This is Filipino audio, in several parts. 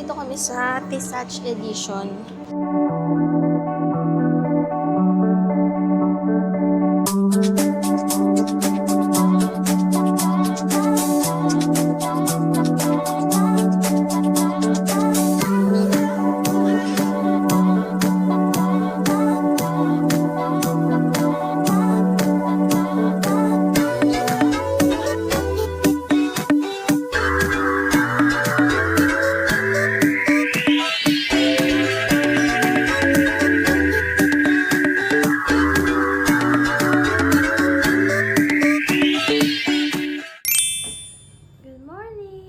Dito kami sa Tisach Edition. Good morning!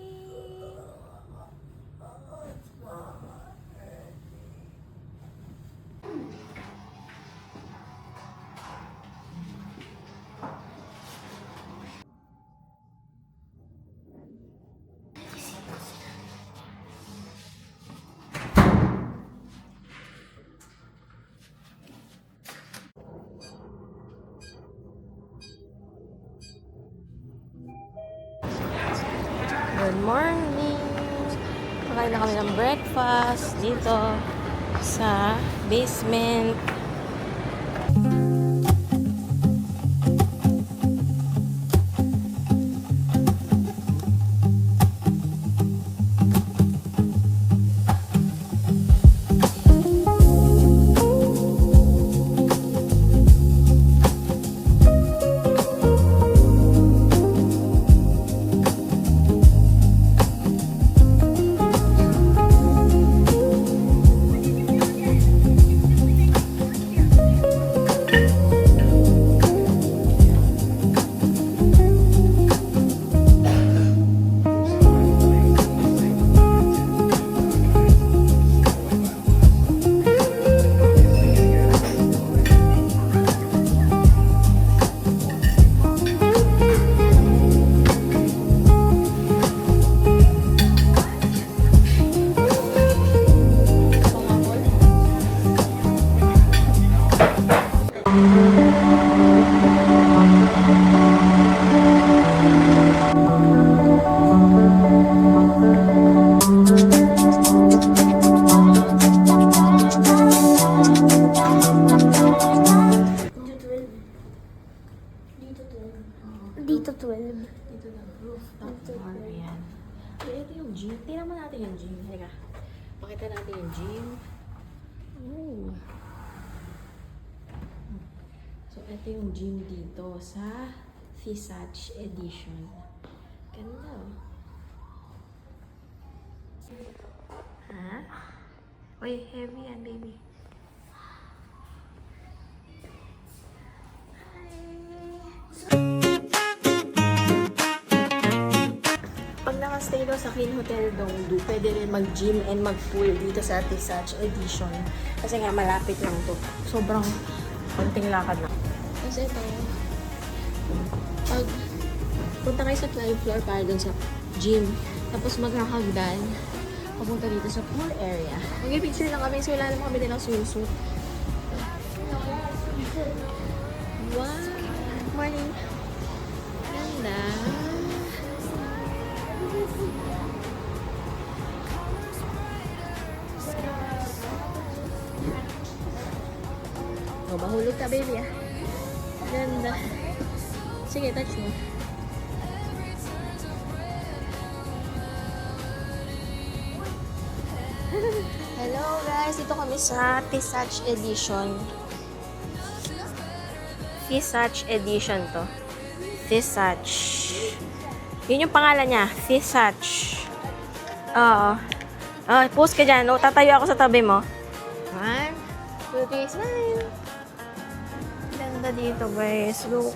Good morning! Kakain na kami ng breakfast dito sa basement. Dito 12. Dito na, rooftop bar. Ayan. Okay, ito yung gym. Tingnan mo natin yung gym. Halika. Pakita natin yung gym. Ooh. So, ito yung gym dito sa Tisach Edition. Ganda. Ha? Uy, heavy yan, baby. Pag nakastay daw sa Queen Hotel Dongdu, pwede rin mag-gym and mag-pool dito sa Tisach Edition. Kasi nga, malapit lang to. Sobrang konting lakad lang. Kasi ito, pag punta kayo sa 12th floor para dun sa gym, tapos maghahagdan, papunta dito sa pool area. Mag-picture lang kami, so wala naman kami nilang swimsuit. Wow! Morning! Ganda! Oh, mahulog ka, baby, ah. Ganda. Sige, touch mo. Hello, guys. Dito kami sa Tisach Edition. Tisach Edition to. Tisach. Yun yung pangalan niya. Tisach. Oo. Post ka dyan. Tatayo ako sa tabi mo. 1, 2, 3, smile. Ganda dito, guys. Look.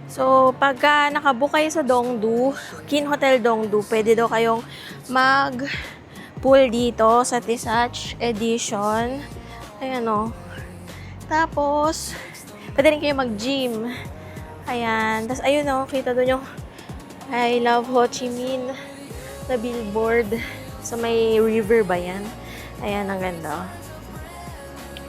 So, pagka nakabook kayo sa Dongdu, Kin Hotel Dongdu, pwede daw kayong mag-pool dito sa Tisach Edition. Ayan o. Tapos, pwede rin kayo mag-gym. Ayan. Tapos, ayun o. Kita doon yung I love Ho Chi Minh na billboard. Sa may river ba yan? Ayan, ang ganda.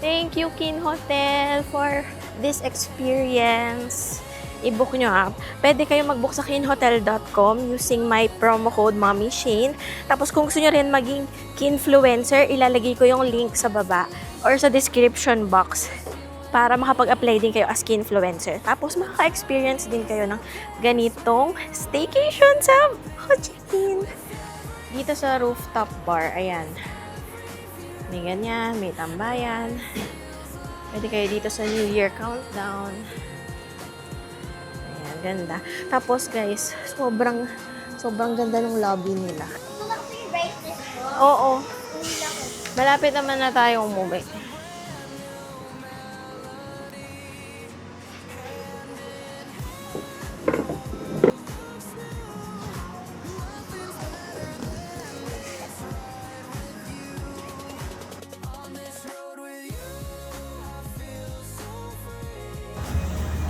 Thank you, Kin Hotel, for this experience. i-book nyo up. Pwede kayo mag-book sa kinhotel.com using my promo code MommyShane. Tapos kung gusto nyo rin maging kinfluencer, ilalagay ko yung link sa baba or sa description box para makapag-apply din kayo as kinfluencer. Tapos makaka-experience din kayo ng ganitong staycation sa Ho Chi Minh. Dito sa rooftop bar, ayan. May ganyan, may tambayan. Pwede kayo dito sa New Year countdown. Ayan, ganda. Tapos guys, sobrang ganda ng lobby nila. Oo. Malapit naman na tayo umuwi.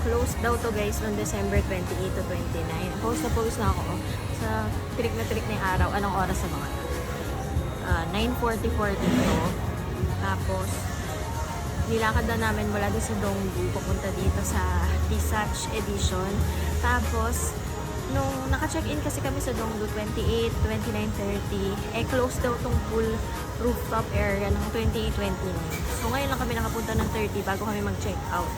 Closed daw to guys on December 28 to 29. Post na ako sa trick na yung araw. Anong oras sa mga 9:44 dito. Tapos, nilakad na namin mula doon sa Donggu papunta dito sa Tisach Edition. Tapos, nung naka-check-in kasi kami sa Donggu 28, 29, 30, closed daw tong pool rooftop area ng 28, 29. So, ngayon lang kami nakapunta ng 30 bago kami mag-check out.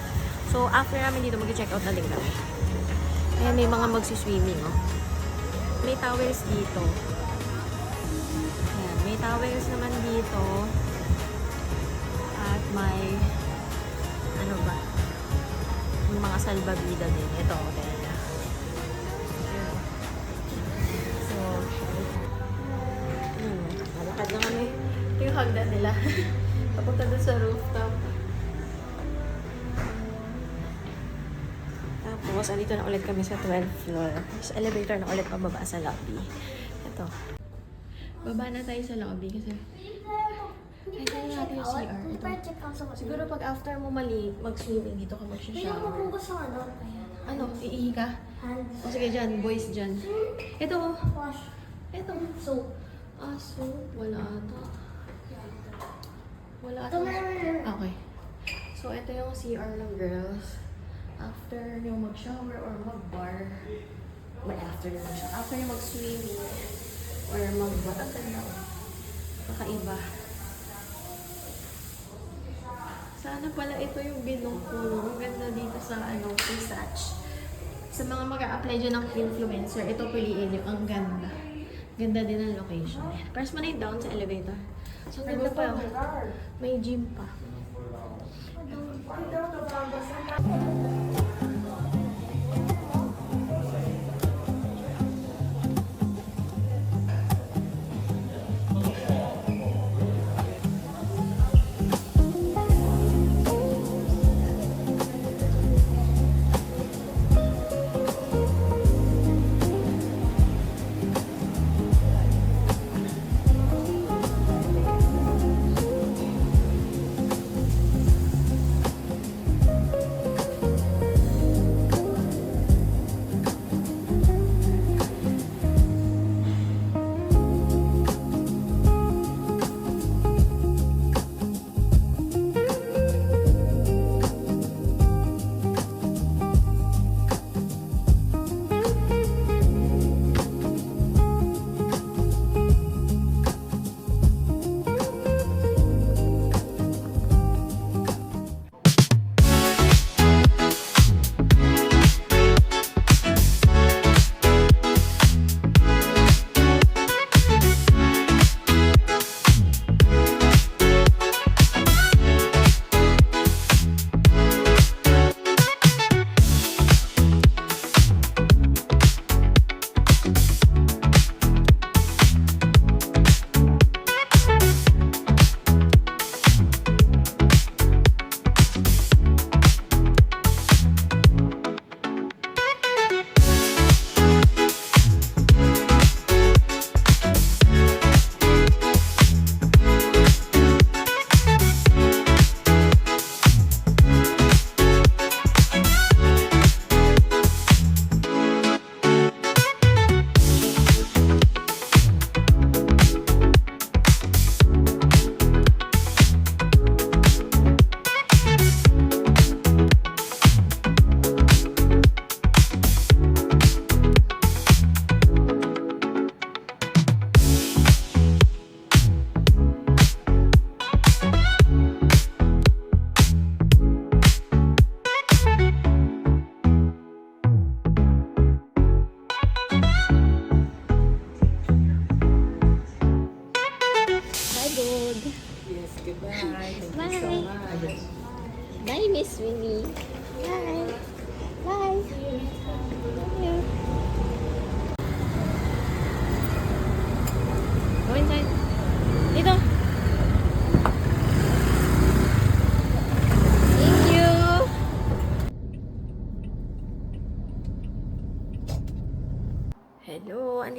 So, after namin dito, mag-check out na din kami. Ayan, may mga magsiswimming, oh. May towels dito. Ayan, may towels naman dito. At may, ano ba? Yung mga salbabida din. Ito, okay. So, malakad na kami. Ito yung hagdan nila. Papunta doon sa rooftop. Tapos, andito na ulit kami sa 12th floor. Tapos, elevator na ulit pababa sa lobby. Ito. Baba na tayo sa lobby kasi... Ay, kaya natin yung CR. Ito. Siguro pag after mo mag-swimming, dito ka mag-shower. Ano? Iihi ka? O sige, dyan. Boys dyan. Ito. Ito. Soap. Ah, soap. Wala ata. Wala ata. Okay. So, ito yung CR ng girls. After nyo mag-shower or mag-bar, after nyo mag-swimming or mag-bar, ang ganda. Kakaiba. Sana pala ito yung binong ko. Ang ganda dito sa Tisach. Sa mga mag-a-apply dyan ng influencer, ito piliin nyo. Ang ganda. Ganda din ang location. Press mo na yung down sa elevator. So, ang ganda pa. May gym pa.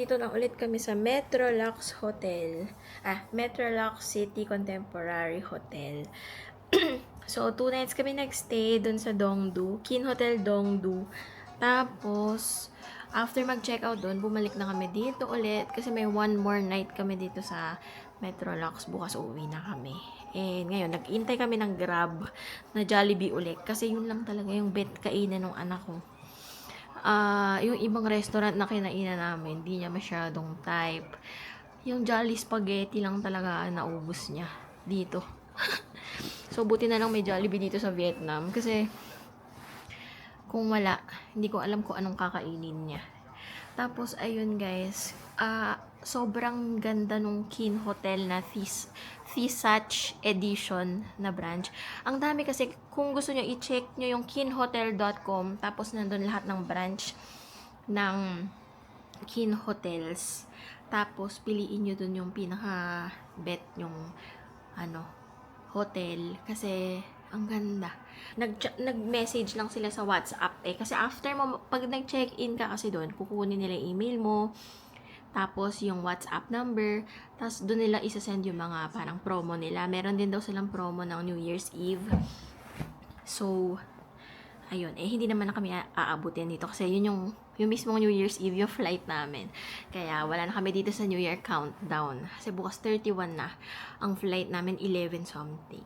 nandito na ulit kami sa Metrolux Hotel. Metrolux City Contemporary Hotel. So, 2 nights kami nagstay dun sa Dongdu. Kin Hotel Dongdu. Tapos, after mag-check out dun, bumalik na kami dito ulit. Kasi may 1 more night kami dito sa Metrolux. Bukas uuwi na kami. And ngayon, nag-intay kami ng Grab na Jollibee ulit. Kasi yun lang talaga yung bet kainan ng anak ko. Yung ibang restaurant na kinainan namin, hindi niya masyadong type. Yung Jolly Spaghetti lang talaga naubos niya dito. So, buti na lang may Jollibee dito sa Vietnam. Kasi, kung wala, hindi ko alam kung anong kakainin niya. Tapos, ayun guys, sobrang ganda nung Kin Hotel na Thisach Edition na branch. Ang dami kasi, kung gusto nyo, i-check nyo yung kinhotel.com, tapos nandun lahat ng branch ng Kin Hotels. Tapos, piliin nyo dun yung pinaka-bet yung hotel. Kasi, ang ganda. Nag-message lang sila sa WhatsApp kasi after mo, pag nag-check-in ka kasi doon, kukunin nila yung email mo, tapos yung WhatsApp number, tapos doon nila isa-send yung mga parang promo nila. Meron din daw silang promo ng New Year's Eve. So, ayun, hindi naman na kami aabutin dito kasi yun yung mismong New Year's Eve yung flight namin. Kaya wala na kami dito sa New Year countdown. Kasi bukas 31 na. Ang flight namin 11 something.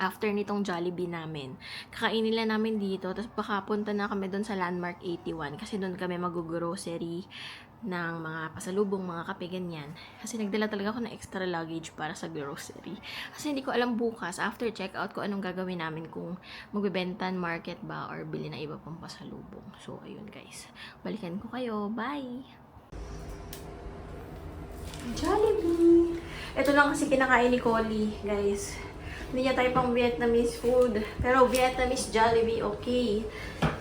After nitong Jollibee namin, kakainin lang namin dito, tapos pakapunta na kami doon sa Landmark 81 kasi doon kami mag-grocery ng mga pasalubong, mga kape, ganyan. Kasi nagdala talaga ako ng extra luggage para sa grocery. Kasi hindi ko alam bukas, after checkout ko anong gagawin namin, kung magbebentan market ba or bili na iba pang pasalubong. So, ayun guys. Balikan ko kayo. Bye! Jollibee! Ito lang kasi kinakain ni Collie, guys. Hindi niya tayo pang Vietnamese food. Pero Vietnamese Jollibee, okay.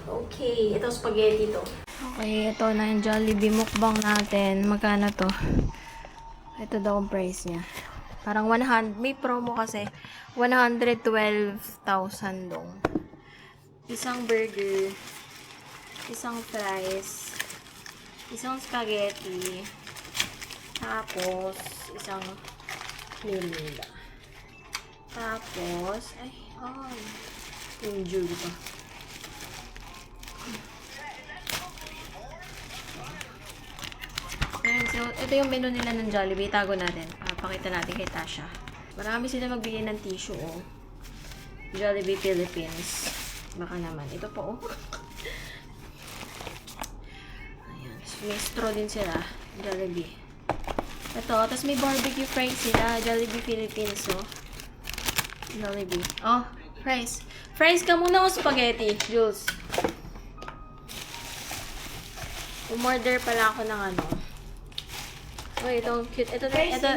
Okay. Ito spaghetti to. Okay, ito na yung Jollibee mukbang natin. Magkano to? Ito daw ang price niya. Parang 100. May promo kasi. 112,000 dong. Isang burger. Isang fries. Isang spaghetti. Tapos, isang meal. Tapos, yung jewel pa. Ayan, so, ito yung menu nila ng Jollibee. Tago natin. Pakita natin kay Tasha. Marami sila magbigay ng tissue, oh. Jollibee Philippines. Baka naman. Ito po, oh. Ayan. May straw din sila. Jollibee. Ito, tapos may barbecue fries sila. Jollibee Philippines, oh. Jollibee. Oh, fries. Fries ka muna o spaghetti, Jules? Umorder pala ako ng Oh, itong cute. Ito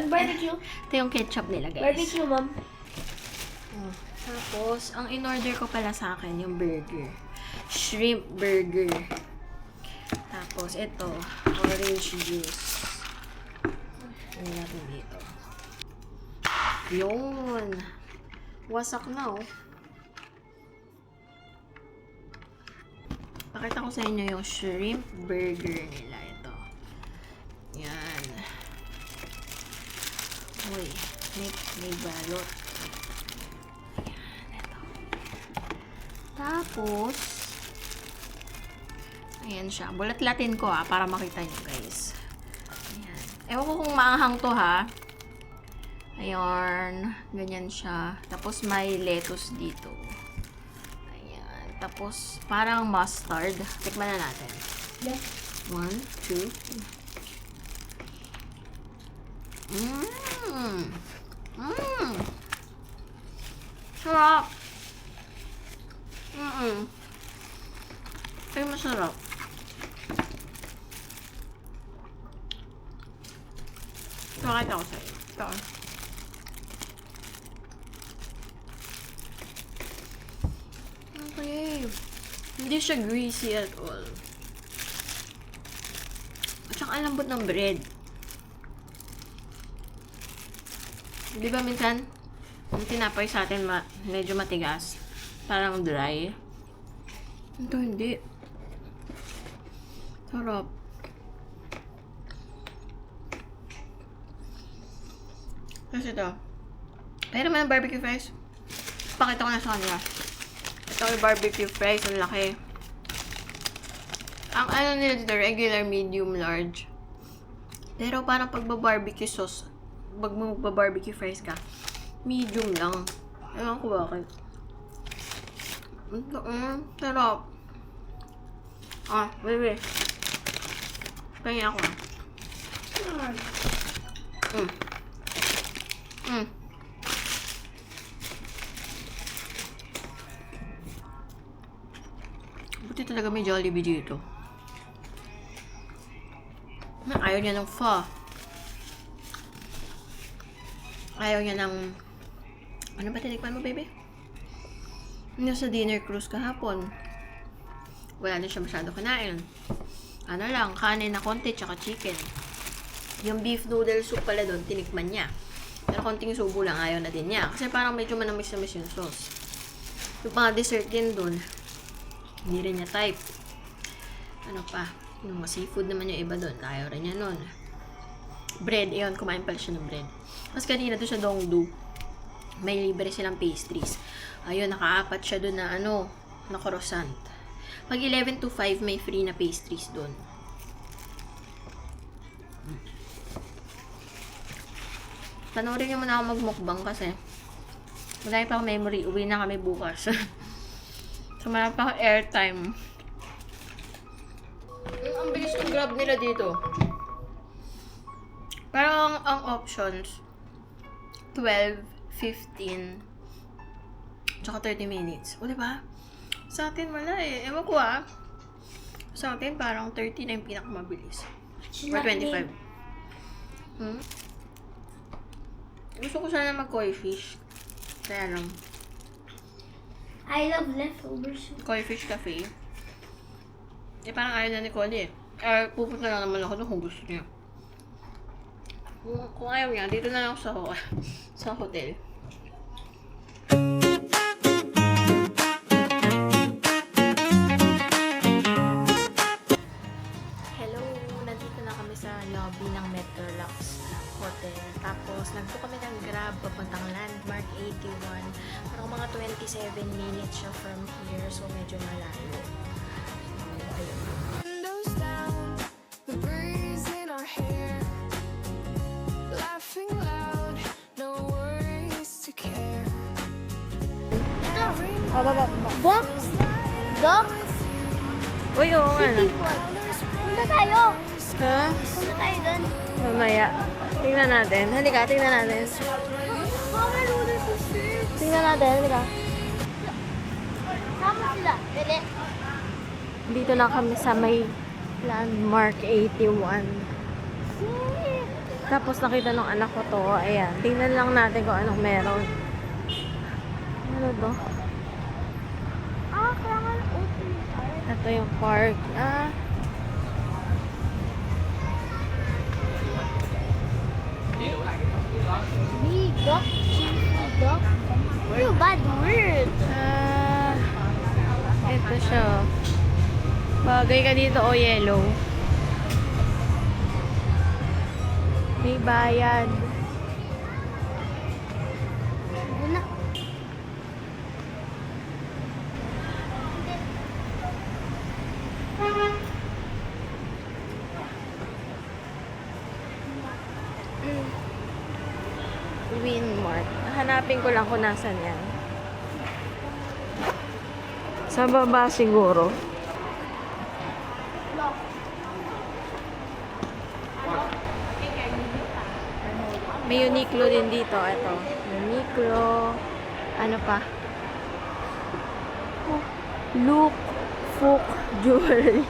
Barbecue. Ito yung ketchup nila, guys. Barbecue, ma'am. Oh. Tapos, ang in-order ko pala sa akin, yung burger. Shrimp burger. Tapos, ito. Orange juice. Ano natin dito? Yun. Wasak na, oh. Pakita ko sa inyo yung shrimp burger nila. Ito. Yan. Uy, may balot. Yan, ito. Tapos, ayan siya. Bulat-latin ko, para makita nyo, guys. Ayan. Ewan ko kung maanghang to, ha. Ayan. Ganyan siya. Tapos, may lettuce dito. Ayan. Tapos, parang mustard. Tikman na natin. Yeah. 1, 2, 3. Sarap. Ay, masarap. Pakita ko sa'yo. Ito. Okay. Hindi siya greasy at all. At saka ang lambot ng bread. Di ba minsan, yung tinapay sa atin medyo matigas. Parang dry. Ito hindi. Sarap. Tapos ito. Pero may barbecue fries. Pakita ko na sa kanila. Ito yung barbecue fries. Ang laki. Ang ano nila dito, regular, medium, large. Pero parang pagba-barbecue sauce, pag magba-barbecue fries ka, medium lang. Ewan ko bakit. Sarap. Baby. Kaya ako. Buti talaga may Jollibee dito. Ayaw niya ng pho. Ayaw niya ng... Ano ba tinikman mo, baby? Yung sa dinner cruise kahapon. Wala na siya masyado kinain. Ano lang, kanin na konti, tsaka chicken. Yung beef noodle soup pala doon, tinikman niya. Pero konting subo lang, ayaw na din niya. Kasi parang medyo manamis-namis yung sauce. Yung mga dessert din doon, hindi rin niya type. Ano pa? Yung mga seafood naman yung iba doon, ayaw rin niya nun. Bread, yun, kumain pala siya ng bread. Mas kanina doon sa Dongdu, may libre silang pastries. Ayun, nakaapat siya doon na na croissant. Pag 11 to 5, may free na pastries doon. Panoorin niyo muna ako magmukbang kasi wala pa ako memory. Uwi na kami bukas. So, marami pa ako airtime. Ang bilis ng grab nila dito. Parang ang options 12, 15, tsaka 30 minutes. O, diba? Sa atin wala eh. Ewan ko Sa atin parang 30 na yung pinakamabilis. Or 25. Gusto ko sana mag-koi fish. Kaya lang. I love leftovers. Koi fish cafe. Parang ayaw na ni Cody eh. Pupunta lang naman ako doon kung gusto niya. Kung ayaw niya, dito na lang ako sa hotel. Hello! Nandito na kami sa lobby ng Metrolux Hotel. Tapos, nagpo kami ng Grab papuntang Landmark 81. Parang mga 27 minutes siya from here. So, medyo malayo. Ayun. Windows down, the breeze in our hair, laughing loud, no worries to care. Box? Dog? Uy, oo nga na. Punta tayo. Ha? Punta tayo dun. Mamaya. Tingnan natin. Halika, tingnan natin. Mama, roller coaster. Tingnan natin, halika. Sama sila. Dili. Dito na kami sa may Landmark 81. Tapos nakita ng anak ko to. Ayan. Tingnan lang natin kung anong meron. Ano to? Kailangan open. Ito yung park. Big dog. Cheesy dog. You bad word. Ito siya. Bagay ka dito o yellow. May bayad. Una. Winmart. Hanapin ko lang kung nasan yan. Sa baba siguro. May Uniqlo din dito. Ito. Uniqlo. Ano pa? Look Fook Jewelry.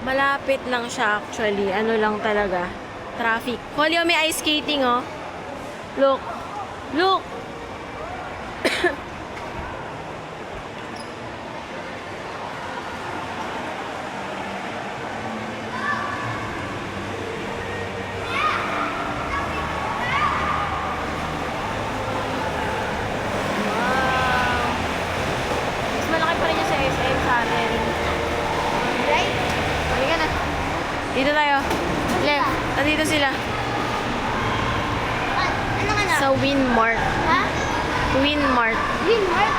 Malapit lang siya actually. Ano lang talaga. Traffic. Kolyo, may ice skating oh. Look. Look. Mas malaki pa rin yung sa SM sa atin. Right? Dito tayo. Left. Nandito sila. Ano ka na? Sa Winmart. Ha? Winmart. Winmart?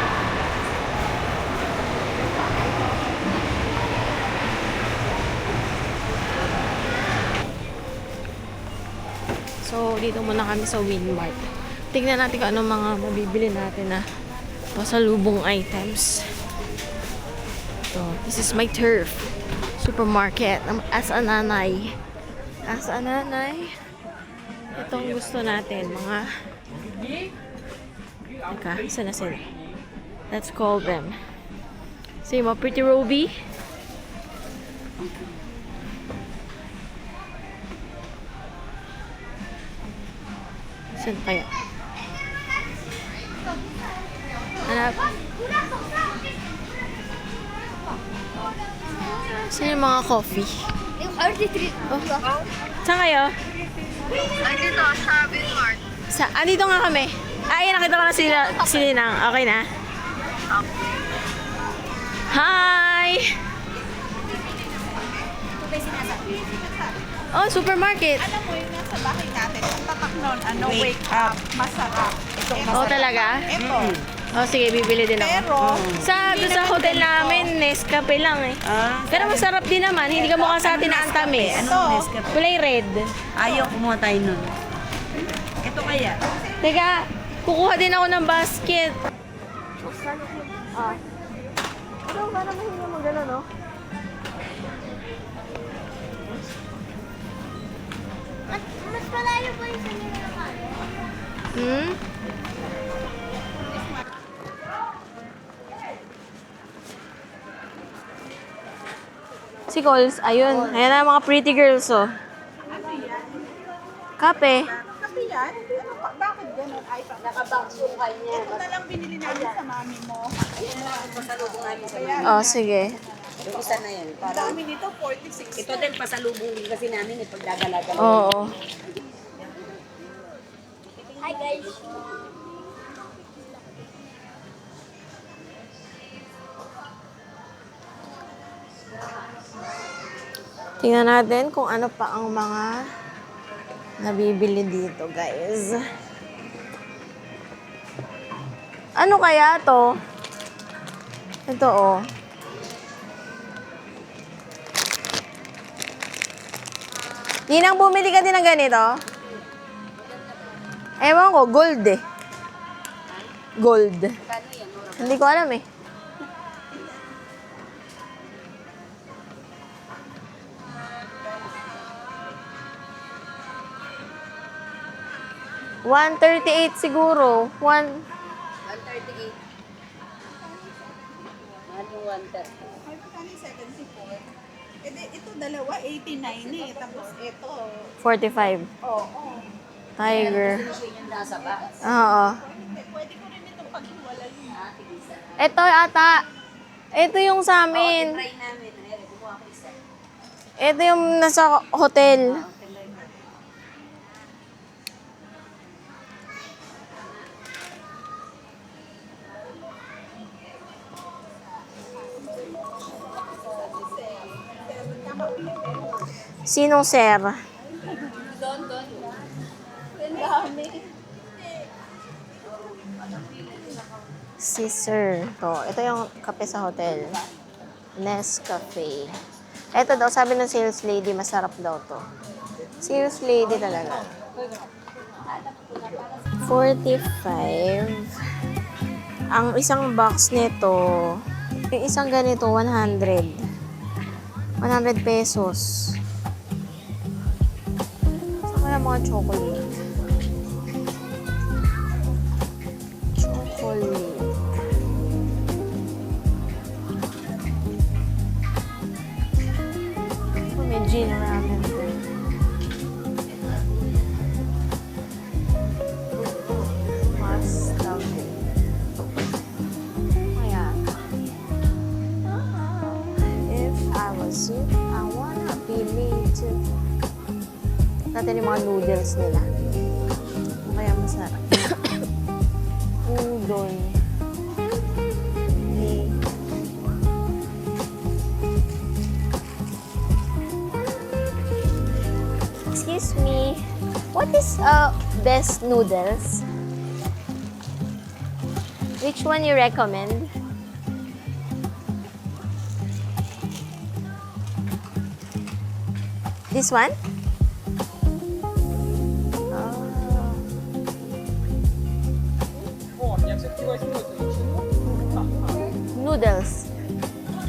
So, dito muna kami sa Winmart. Tignan natin kung anong mga mabibili natin na pasalubong items. So, this is my turf. Supermarket. As a nanay. As a nanay. Itong gusto natin. Mga... Teka, isa na sila. Let's call them. Say mo, Pretty Roby. Saan kaya? Hanap. Saan yung mga coffee? Yung 43. Oh. Saan kayo? Andito sa Bismarck. Andito nga kami. Ay, nakita ko na si Linang. Okay na? Hi! Oh, supermarket. Alam mo yung nasa bahay natin, ang tatak nun, wake up, masarap. Oh, talaga? Ito. Oh, sige, bibili din ako. Pero, Doon sa hotel namin, Nescafe lang eh. Pero masarap din naman. Hindi ka mukha sa atin na antamis. ito, Kulay red. Ayaw kumuha tayo nun. Ito kaya. Teka, kukuha din ako ng basket. Ito, parang mahinga mo gano'n, no? Mas malayo pa yung sa nila naman. Hmm? Si Coles, ayun. Ayan na mga pretty girls, oh. Kape. Kasi yan, bakit ganun? Ay, nakabox yung kanya. Ito na lang binili namin sa mami mo. Pasalubong namin sa mga. Oh, sige. Yung isa na yan. Ang Para, dami nito, 46. ito din pasalubong din kasi namin ipagdadala-dala. Oo. Hi guys. Tingnan natin kung ano pa ang mga nabibili dito, guys. Ano kaya to? Ito, oh. Ninang, bumili ka din ng ganito? Ewan ko, gold eh. Gold. Hindi ko alam eh. $138 siguro. 138. Ano yung 130? Ay, magkano yung 74? Eh, ito dalawa, 89 eh. Tapos ito, 45. oo. Tiger. Gusto yung nasa box. Oo. Pwede ko rin itong paghiwalay. Ito ata. Ito yung sa amin. Try namin. Ayun, kumuha ko isa. Ito yung nasa hotel. Sinong sir? Si sir. Ito yung kape sa hotel. Nescafe. Ito daw, sabi ng sales lady, masarap daw to. Sales lady talaga. 45. Ang isang box nito, yung isang ganito, 100. 100 pesos. Saan kaya mga chocolate? Chocolate. Oh, may gin ramen din. Mustang. Ayan. If I was you, I wanna be me too. Natin yung mga noodles nila. Kaya masarap. Udon. Excuse me. What is best noodles? Which one you recommend? This one? Noodles.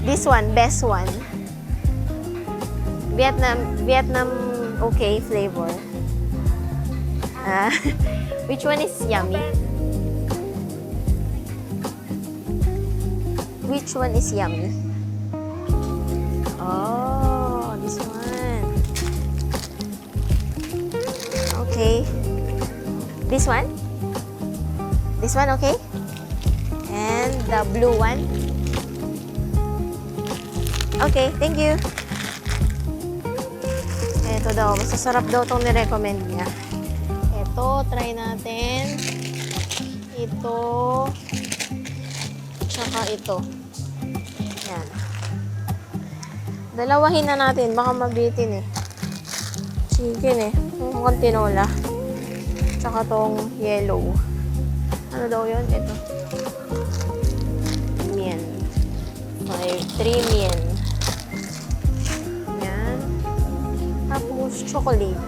This one, best one. Vietnam okay flavor. Which one is yummy? Which one is yummy? Oh, this one. Okay. This one? This one okay? And the blue one? Okay, thank you. Ito daw, masasarap daw itong nirecommend niya. Ito, try natin. Ito. Tsaka ito. Yan. Dalawahin na natin, baka mabitin eh. Chicken eh. Mukhang tinola. Tsaka tong yellow. Ano daw yun? Ito. Mien. 3 mien. Yan. Tapos chocolate.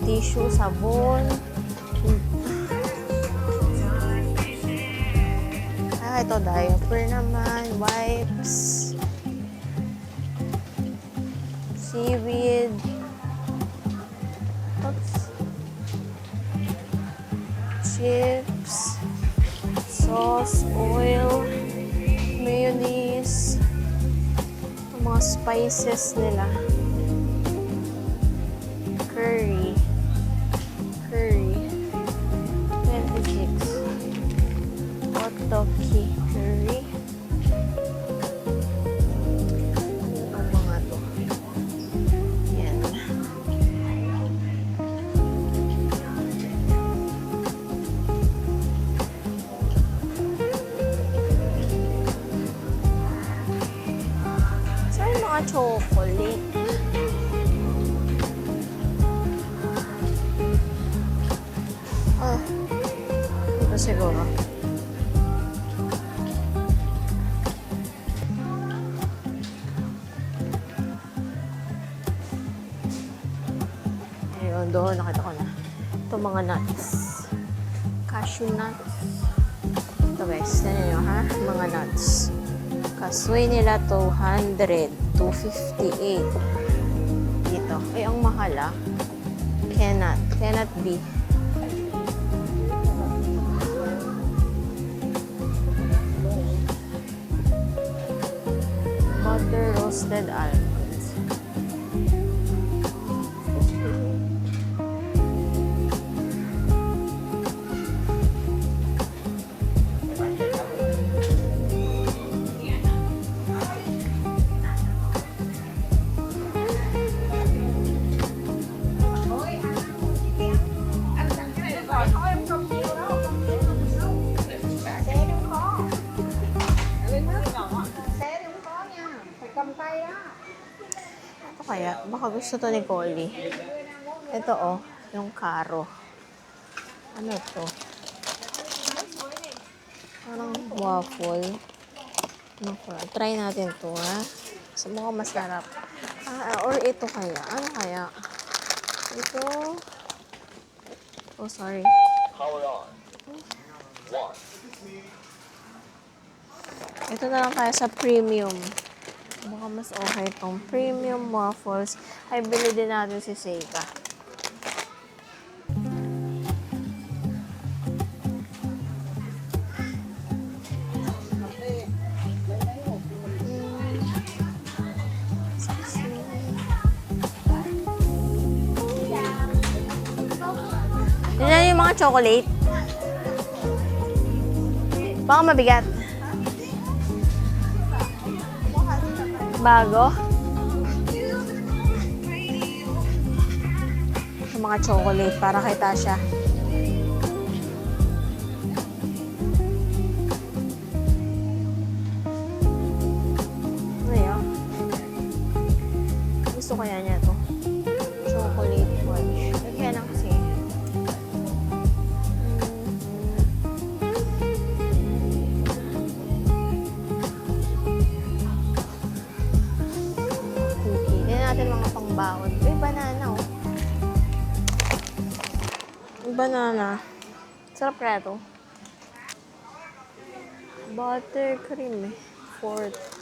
Tissue, sabon. Ito diaper naman, wipes, seaweed, oops, chips, sauce, oil, mayonnaise, mga spices nila, curry. 26. Otoki curry. Ano ang mga to? Yan. Saan yung mga chocolate? Ito siguro. Ayun, doon. Nakita ko na. Ito mga nuts. Cashew nuts. Ito guys. Yan nyo ha. Mga nuts. Kasway nila 200. 258. Dito. Ay, ang mahal ah. Cannot be. Butter roasted almonds. Ito kaya, baka gusto to ni Collie. Ito oh, yung karo. Ano to? Parang waffle. Try natin to ha. So, mukhang masarap. Or ito kaya. Ano kaya? Ito. Oh, sorry. Ito na lang kaya sa premium. Baka mas okay itong premium waffles. Ay, bili din natin si Seika. Yan yung mga chocolate. Baka mabigat. Bago. Yung mga chocolate para kay Tasha. Ano gusto kaya niya to? Chocolate fudge. Kaya lang kasi. Cookie. Tignan natin mga pangbaon. Uy, banana oh. Banana. Sarap kaya to. Buttercream eh. Fourth.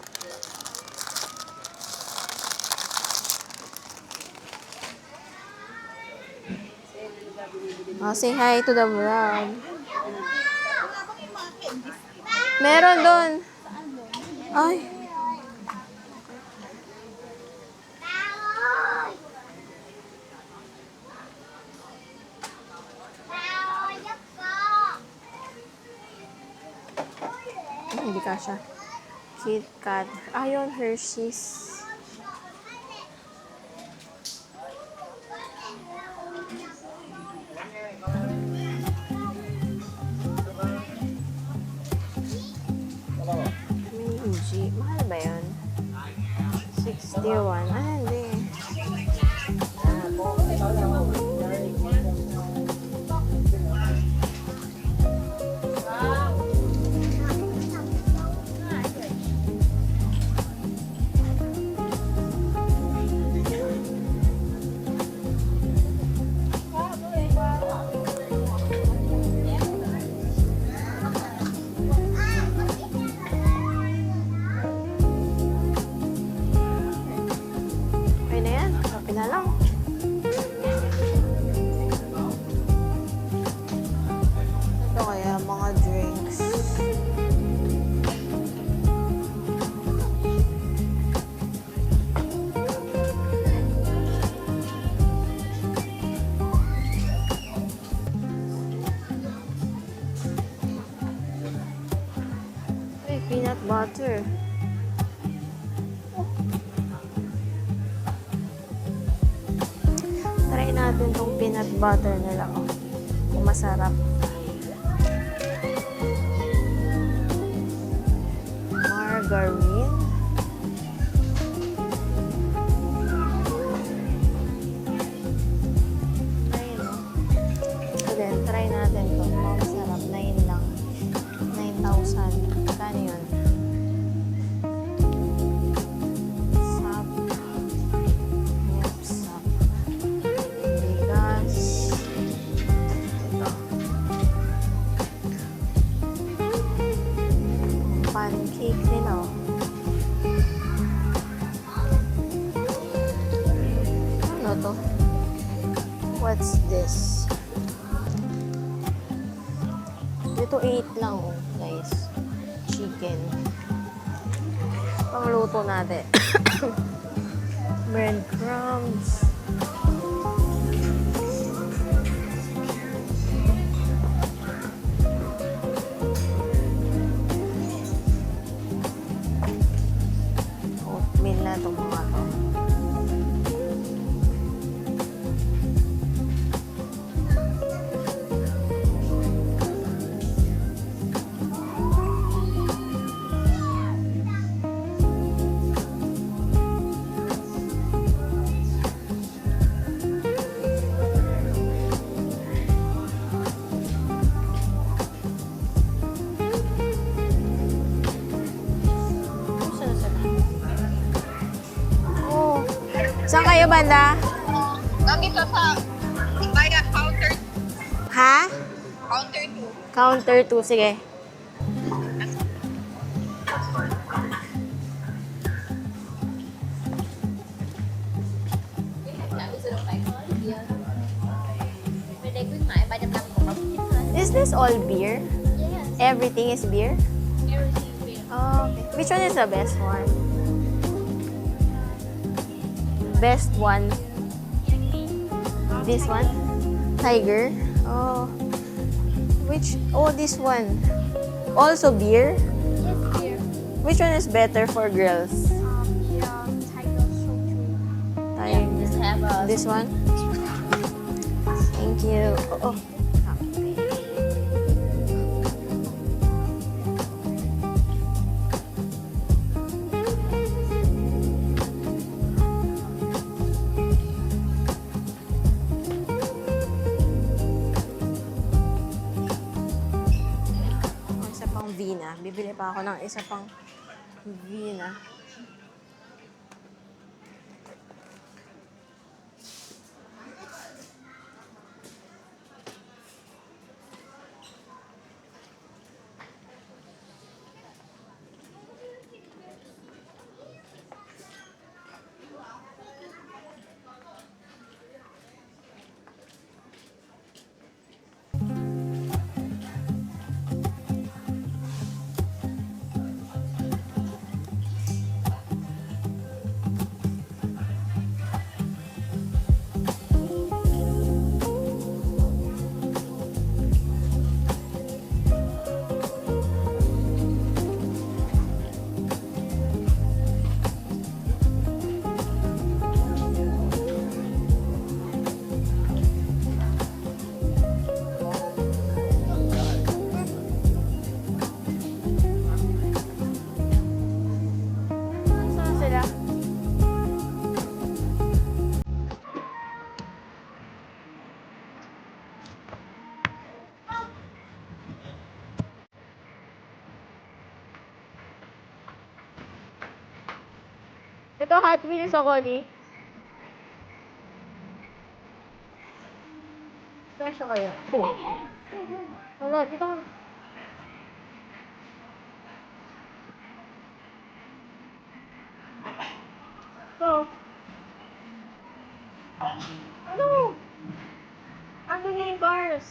Oh, say hi to the vlog. Meron doon. Ay. Hindi kasha. Kit Kat. Ayun, Hershey's. Meiji. Mahal ba yun? 61. Ah, hindi. Okay na yan. Okay na lang. Ito kaya mga drinks. Ay, peanut butter. Try natin tong peanut butter nila ko. Kung masarap. Margarine. Ayun o. So then, try natin to. Masarap. 9 lang. 9,000. Kano yun? Sap. Yep, sap. Bigas. Ito. Pancake din oh. Ano to? What's this? Ito 8 lang oh, guys. Chicken. Pangluto natin. Breadcrumbs. Oatmeal na itong mga to. Saan na sila? Oh. Saan kayo banda? Nandito sa kaya counter Ha? 2. Counter 2. Sige. Is this all beer? Yes. Everything is beer? Oh, okay. Which one is the best one? Best one? This one? Tiger? Oh. Which? Oh, this one. Also beer? Yes, dear. Which one is better for girls? Tiger shochu. Tayo. Have a This one? Thank you. Oh. Isa pang Vina. Bibili pa ako ng isa pang Vina. Saan sila? Ito Hot Wheels ako ni. Kasya kaya? Wala, dito ka. So, ano? Ano na yung bars?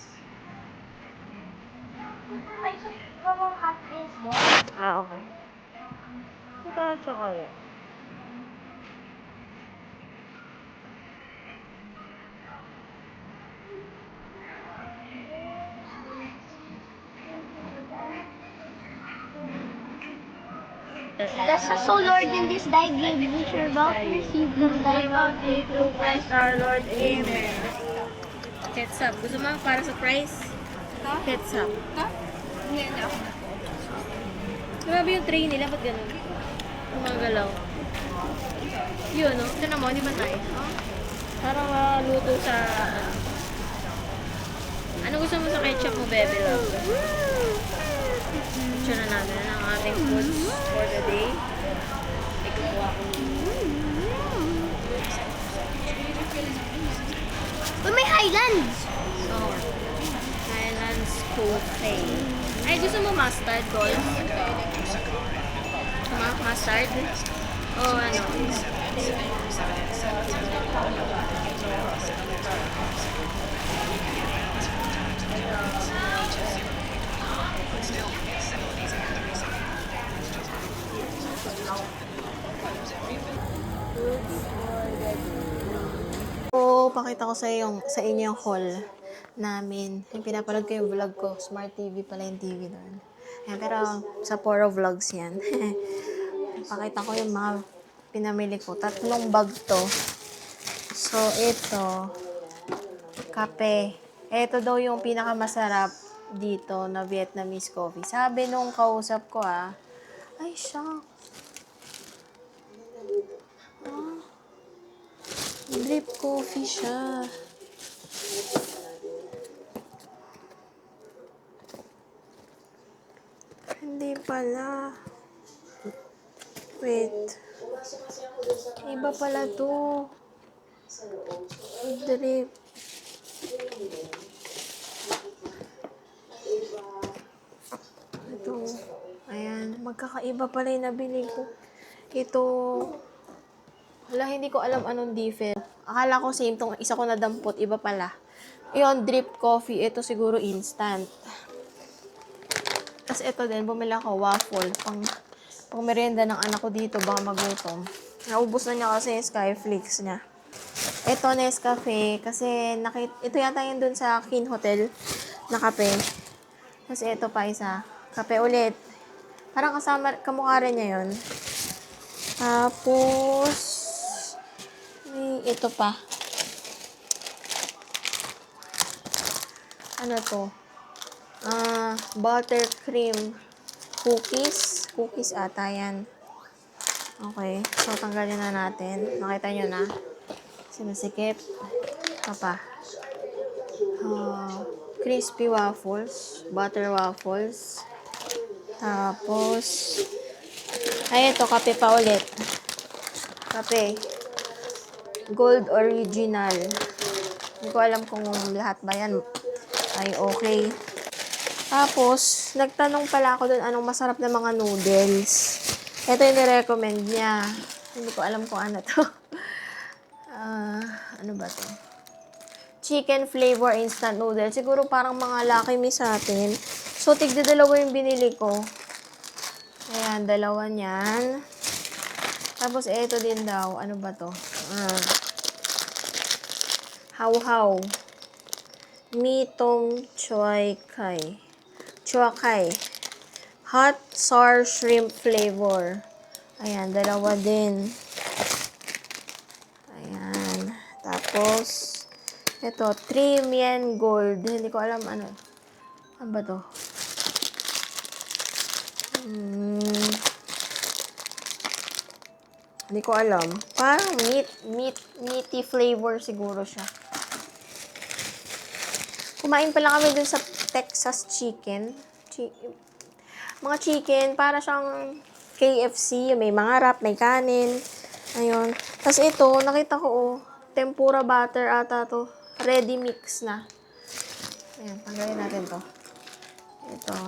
Ay, mamang hot is mo. Okay. Kasya kaya? That's so Lord in this thy gift which are about to receive from thy bounty through Christ our Lord. Amen. Heads up. Gusto mo para surprise? Heads up. Grabe yung tray nila. Ba't ganun? Gumagalaw. Yun, no? Ito na mo, di ba tayo? Parang luto sa... Ano gusto mo sa ketchup mo, bebe love? Picture na natin ang ating foods for the day. Ikukuha ko. Uy, may Highlands! So, Highlands Coffee. Ay, gusto mo mustard, Gold? Gusto mo mustard? O ano? So, pakita ko sa inyo yung haul namin. Yung pinapanood ko yung vlog ko. Smart TV pala yung TV doon. Ayan, pero sa Poro Vlogs yan. Pakita ko yung mga pinamili ko. 3 bag to. So, ito. Kape. Ito daw yung pinakamasarap dito na Vietnamese coffee. Sabi nung kausap ko ay, shock. Drip coffee siya. Hindi pala. Wait. Iba pala to. Drip. Ito. Ayan. Magkakaiba pala yung nabili ko. Ito. Wala, hindi ko alam anong different. Akala ko same tong isa ko nadampot. Iba pala. Yun, drip coffee. Ito siguro instant. Tapos ito din, bumila ko waffle. Pang merienda ng anak ko dito. Baka magutom. Naubos na niya kasi yung Skyflakes niya. Ito, Nescafe. Kasi ito yata yun dun sa Kin Hotel na kape. Tapos ito pa isa. Kape ulit. Parang kamukha rin niya yun. Tapos, may ito pa. Ano to? Buttercream cookies. Cookies ata yan. Okay. So, tanggalin na natin. Nakita nyo na. Sinasikip. Ito pa. Crispy waffles. Butter waffles. Tapos, ay, ito, kape pa ulit. Kape. Gold Original. Hindi ko alam kung lahat ba yan ay okay. Tapos, nagtanong pala ako dun anong masarap na mga noodles. Ito yung nirecommend niya. Hindi ko alam kung ano to. Ano ba to? Chicken flavor instant noodles. Siguro parang mga Lucky Me sa atin. So, tigda-dalawa yung binili ko. Ayan, dalawa niyan. Tapos, ito din daw. Ano ba to? How. Mi Tong Choi Kai. Chua Kai. Hot sour shrimp flavor. Ayan, dalawa din. Ayan. Tapos, ito, 3 Mien Gold. Hindi ko alam ano. Ano ba to? Hindi ko alam. Parang meaty flavor siguro siya. Kumain pala kami dun sa Texas Chicken. Mga chicken, para siyang KFC. May mga wrap, may kanin. Ayun. Tapos ito, nakita ko, tempura butter ata to. Ready mix na. Ayan, tanggalin natin to. Ito.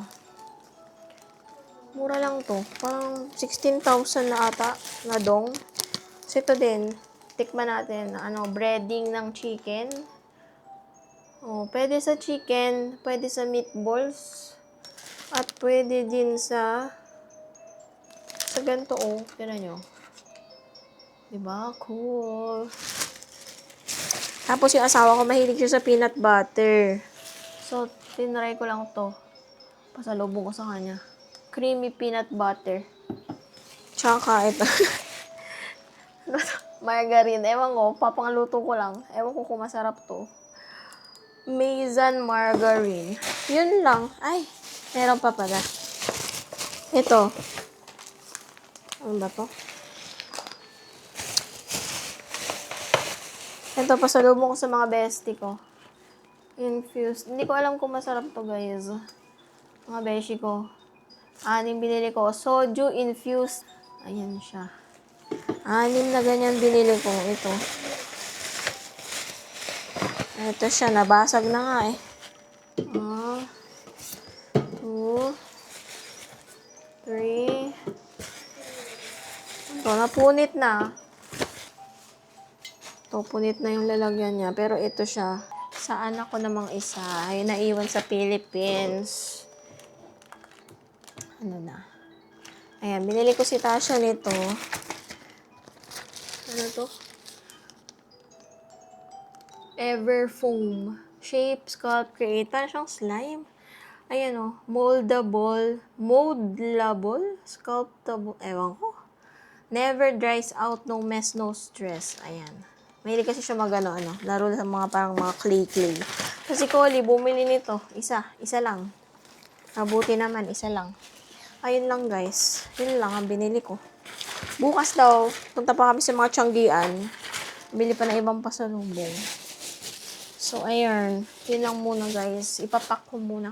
Mura lang to. Parang 16,000 na ata na dong. So ito din, tikman natin. Breading ng chicken. Oh, pwede sa chicken, pwede sa meatballs, at pwede din sa ganito, oh. Tignan nyo. Diba? Cool. Tapos yung asawa ko, mahilig siya sa peanut butter. So, tinry ko lang to. Pasalubong ko sa kanya. Creamy peanut butter. Tsaka ito. Margarine. Ewan ko, papangaluto ko lang. Ewan ko kung masarap to. Maizen margarine. Yun lang. Ay, meron pa pala. Ito. Ano ba to? Ito, pasalubong ko sa mga bestie ko. Infused. Hindi ko alam kung masarap to, guys. Mga beshi ko. Anim binili ko. Soju infused. Ayan siya. 6 na ganyan binili ko. Ito. Ito siya. Nabasag na nga eh. 2, 3. Ito, napunit na. Ito, punit na yung lalagyan niya. Pero ito siya. Sa anak ko namang isa. Ay, naiwan sa Philippines. Ano na? Ayan, binili ko si Tasha nito. Ano to? Everfoam. Shape, sculpt, create. Parang siyang slime. Ayan o. Moldable, sculptable. Ewan ko. Never dries out, no mess, no stress. Ayan. Mahilig kasi siya laro sa mga parang mga clay. Kasi Collie, bumili nito. Isa lang. Mabuti naman, isa lang. Ayun lang guys. Yun lang ang binili ko. Bukas daw, punta pa kami sa mga Tianggian. Bili pa na ibang pasalubong. So, ayun. Yun lang muna guys. Ipapack ko muna.